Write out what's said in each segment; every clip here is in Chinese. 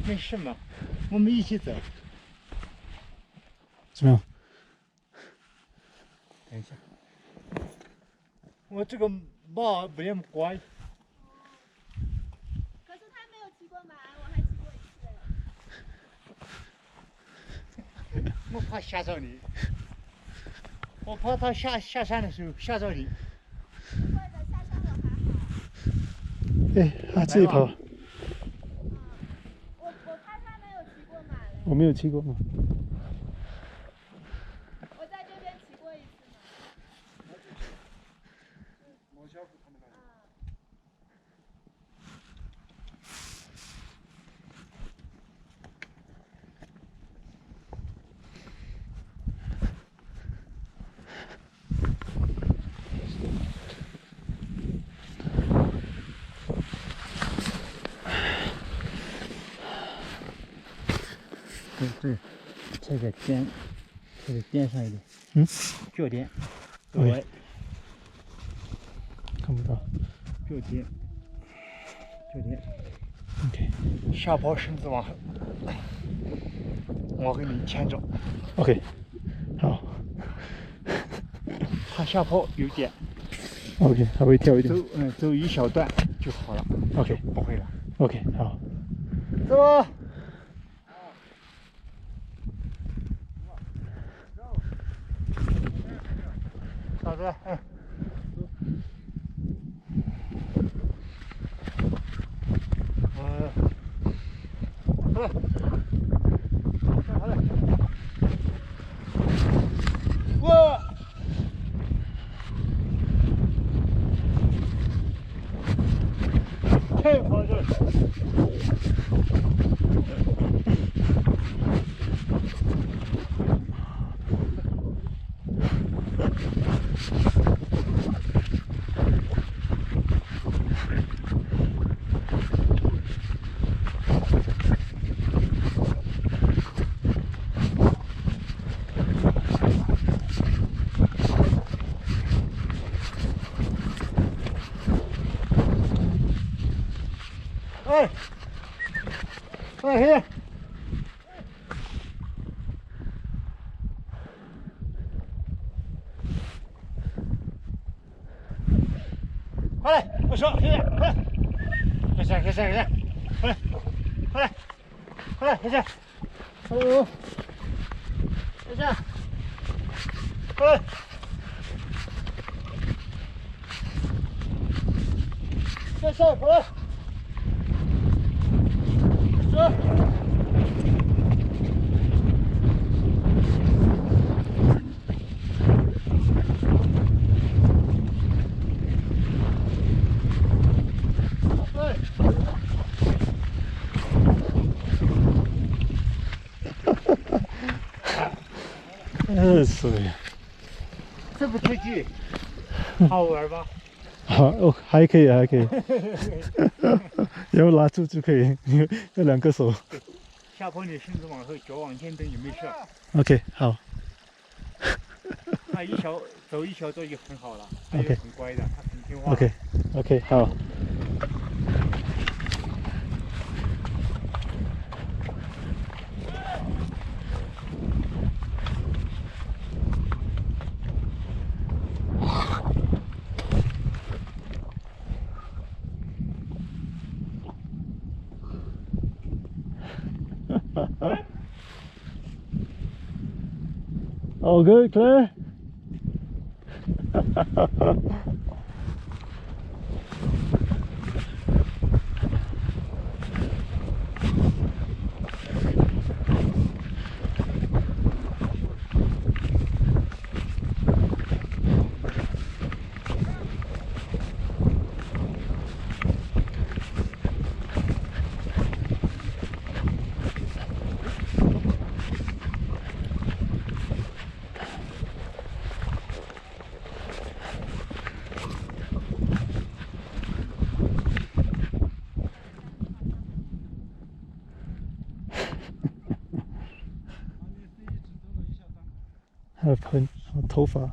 没事嘛，我们一起走。怎么样？等一下，我这个马不那么乖。可是他没有骑过马，我还骑过一次。我怕吓着你，我怕他下山的时候吓着你。不会的，下山我还好。哎，他自己跑。我看他没有骑过马嘞。我没有骑过马。我在这边骑过一次马。对，这个颠上一点。脚颠。对。看不到。脚颠。OK。下坡身子往后，我给你牵着。OK。好。他下坡有点。OK， 他会跳一点。走一小段就好了。OK， 不会了。OK， 好。走吧。嫂子，好嘞。哇！太好了。哎，嘿，快来，我说，嘿，快来，开始，快来，开始，哦，开始，快来，开始，快来。水。这不刺激，好玩吧？好哦，还可以，还可以。然后拉住就可以，用2个手。下坡你身子往后，脚往前蹬也没事。OK， 好。他走一小段就很好了，他也很乖的，他很听话。OK， 好。All good, Claire?还有喷头发。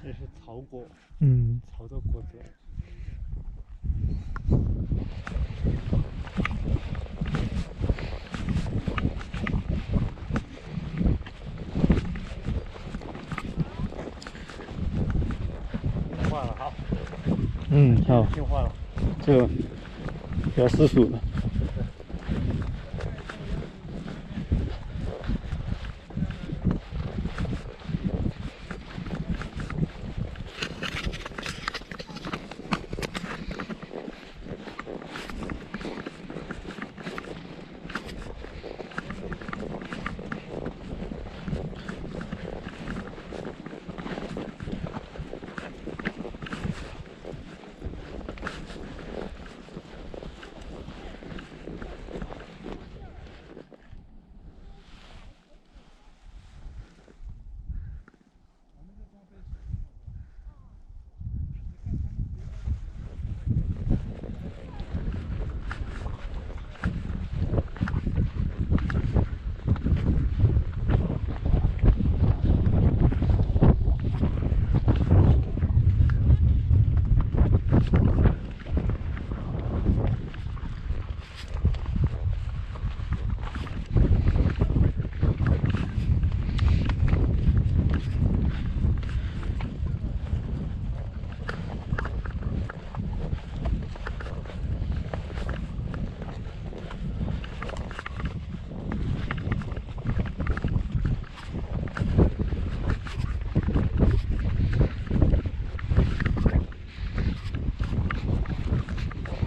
这是草果，嗯，草的果子。听话了哈，好，听话了。就比较私塾了。